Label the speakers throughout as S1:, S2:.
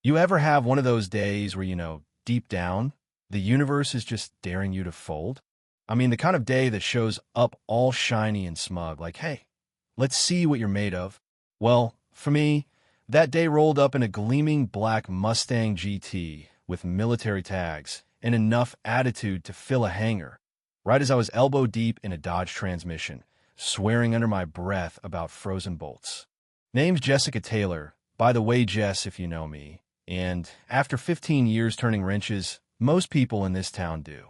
S1: You ever have one of those days where, deep down, the universe is just daring you to fold? I mean, the kind of day that shows up all shiny and smug, like, hey, let's see what you're made of. Well, for me, that day rolled up in a gleaming black Mustang GT with military tags and enough attitude to fill a hangar, right as I was elbow deep in a Dodge transmission, swearing under my breath about frozen bolts. Name's Jessica Taylor, by the way, Jess, if you know me. And after 15 years turning wrenches, most people in this town do.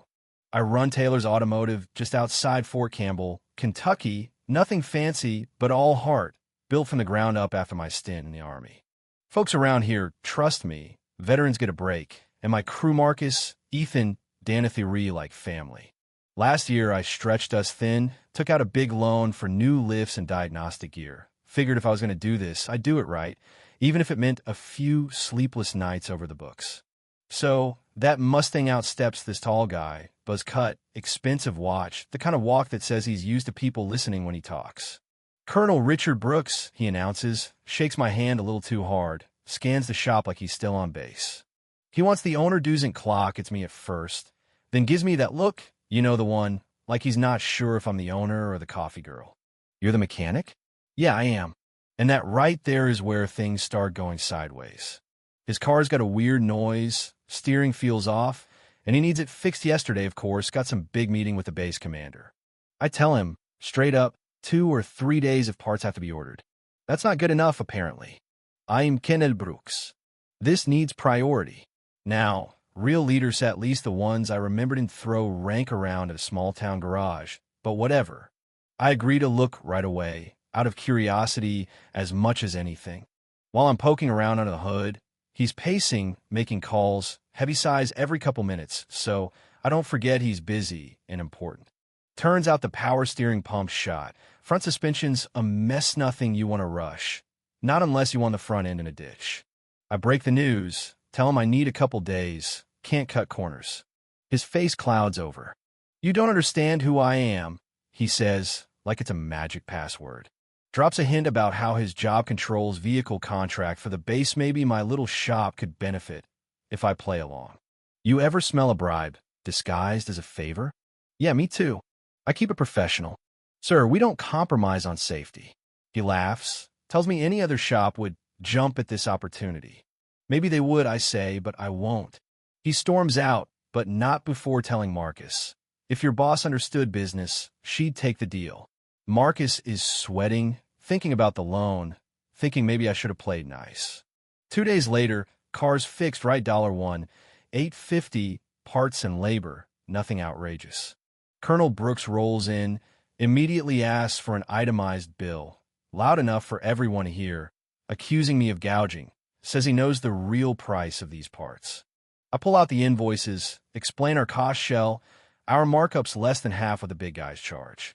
S1: I run Taylor's Automotive just outside Fort Campbell, Kentucky, nothing fancy, but all heart, built from the ground up after my stint in the Army. Folks around here trust me, veterans get a break, and my crew Marcus, Ethan, Danathy like family. Last year, I stretched us thin, took out a big loan for new lifts and diagnostic gear. Figured if I was going to do this, I'd do it right, even if it meant a few sleepless nights over the books. So, that Mustang outsteps this tall guy, buzz cut, expensive watch, the kind of walk that says he's used to people listening when he talks. Colonel Richard Brooks, he announces, shakes my hand a little too hard, scans the shop like he's still on base. He wants the owner doesn't clock at me at first, then gives me that look, you know the one, like he's not sure if I'm the owner or the coffee girl. You're the mechanic? Yeah, I am. And that right there is where things start going sideways. His car's got a weird noise, steering feels off, and he needs it fixed yesterday, of course, got some big meeting with the base commander. I tell him, straight up, 2 or 3 days if parts have to be ordered. That's not good enough, apparently. I'm Kenneth Brooks. This needs priority. Now, real leaders, at least the ones I remembered, and throw rank around at a small-town garage, but whatever. I agree to look right away, out of curiosity as much as anything. While I'm poking around under the hood, he's pacing, making calls, heavy sighs every couple minutes, so I don't forget he's busy and important. Turns out the power steering pump's shot. Front suspension's a mess, nothing you want to rush. Not unless you want the front end in a ditch. I break the news, tell him I need a couple days, can't cut corners. His face clouds over. You don't understand who I am, he says, like it's a magic password. Drops a hint about how his job controls vehicle contract for the base. Maybe my little shop could benefit if I play along. You ever smell a bribe disguised as a favor? Yeah, me too. I keep it professional. Sir, we don't compromise on safety. He laughs, tells me any other shop would jump at this opportunity. Maybe they would, I say, but I won't. He storms out, but not before telling Marcus. If your boss understood business, she'd take the deal. Marcus is sweating, thinking about the loan, thinking maybe I should have played nice. 2 days later, car's fixed right $1, $8.50, parts and labor, nothing outrageous. Colonel Brooks rolls in, immediately asks for an itemized bill, loud enough for everyone to hear, accusing me of gouging, says he knows the real price of these parts. I pull out the invoices, explain our cost shell, our markup's less than half what the big guys charge.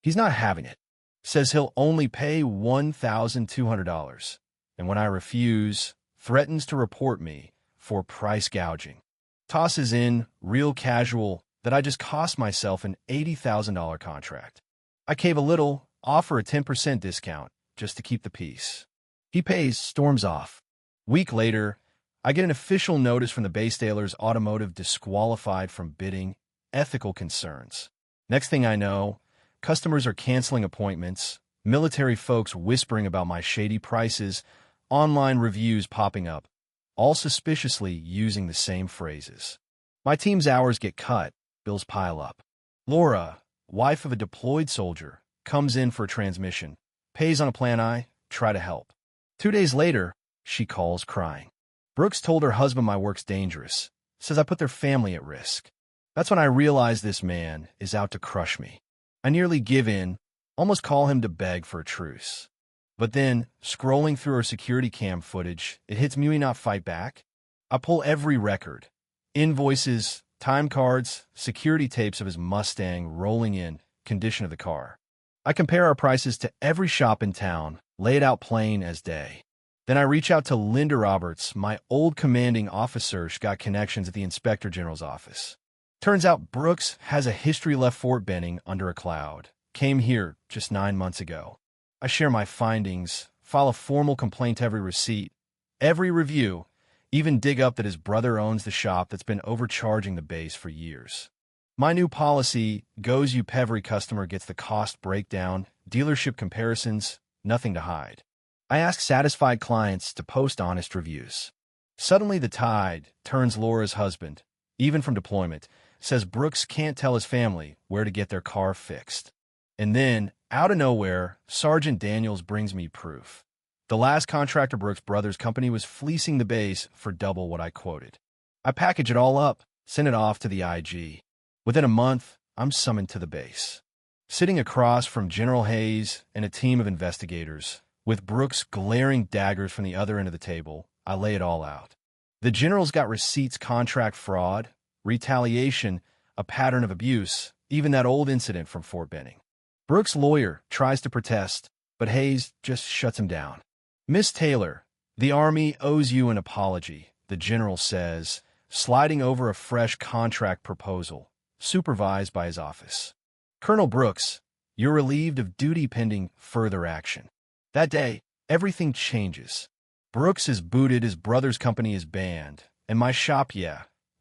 S1: He's not having it. Says he'll only pay $1,200. And when I refuse, threatens to report me for price gouging. Tosses in, real casual, that I just cost myself an $80,000 contract. I cave a little, offer a 10% discount, just to keep the peace. He pays, storms off. Week later, I get an official notice from the base Taylor's Automotive disqualified from bidding, ethical concerns. Next thing I know, customers are canceling appointments, military folks whispering about my shady prices, online reviews popping up, all suspiciously using the same phrases. My team's hours get cut, bills pile up. Laura, wife of a deployed soldier, comes in for a transmission, pays on a plan I try to help. 2 days later, she calls crying. Brooks told her husband my work's dangerous, says I put their family at risk. That's when I realize this man is out to crush me. I nearly give in, almost call him to beg for a truce. But then, scrolling through our security cam footage, it hits me we not fight back. I pull every record. Invoices, time cards, security tapes of his Mustang rolling in, condition of the car. I compare our prices to every shop in town, lay it out plain as day. Then I reach out to Linda Roberts, my old commanding officer. She got connections at the Inspector General's office. Turns out Brooks has a history left Fort Benning under a cloud. Came here just 9 months ago. I share my findings, file a formal complaint to every receipt, every review, Even dig up that his brother owns the shop that's been overcharging the base for years. My new policy goes every customer gets the cost breakdown, dealership comparisons, nothing to hide. I ask satisfied clients to post honest reviews. Suddenly the tide turns. Laura's husband, even from deployment, says Brooks can't tell his family where to get their car fixed. And then, out of nowhere, Sergeant Daniels brings me proof. The last contractor Brooks' brother's company was fleecing the base for double what I quoted. I package it all up, send it off to the IG. Within a month, I'm summoned to the base. Sitting across from General Hayes and a team of investigators, with Brooks glaring daggers from the other end of the table, I lay it all out. The general's got receipts, contract fraud, retaliation, a pattern of abuse, even that old incident from Fort Benning. Brooks' lawyer tries to protest, but Hayes just shuts him down. Miss Taylor, the Army owes you an apology, the general says, sliding over a fresh contract proposal, supervised by his office. Colonel Brooks, you're relieved of duty pending further action. That day, everything changes. Brooks is booted, his brother's company is banned, and my shop,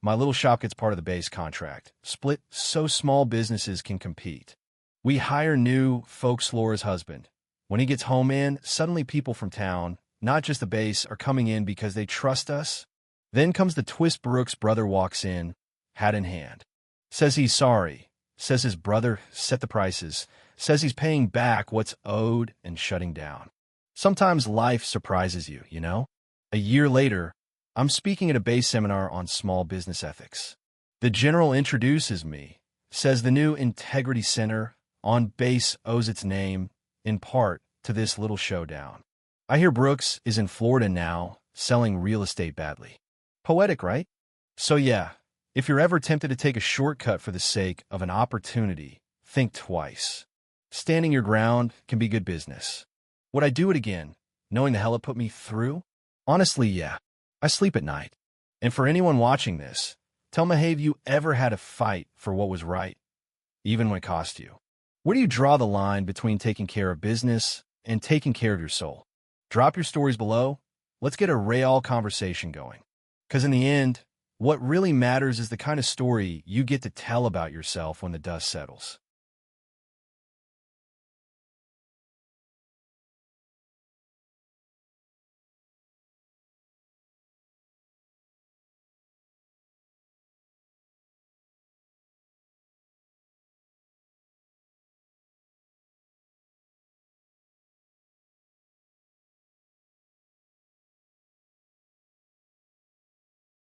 S1: my little shop gets part of the base contract, split so small businesses can compete. We hire new folks. Laura's husband. When he gets home in, suddenly people from town, not just the base, are coming in because they trust us. Then comes the twist. Brooks' brother walks in, hat in hand. Says he's sorry, says his brother set the prices, says he's paying back what's owed and shutting down. Sometimes life surprises you, you know? A year later, I'm speaking at a base seminar on small business ethics. The general introduces me, says the new Integrity Center on base owes its name, in part, to this little showdown. I hear Brooks is in Florida now, selling real estate badly. Poetic, right? So if you're ever tempted to take a shortcut for the sake of an opportunity, think twice. Standing your ground can be good business. Would I do it again, knowing the hell it put me through? Honestly, I sleep at night. And for anyone watching this, tell me, have you ever had a fight for what was right, even when it cost you? Where do you draw the line between taking care of business and taking care of your soul? Drop your stories below. Let's get a real conversation going. Because in the end, what really matters is the kind of story you get to tell about yourself when the dust settles.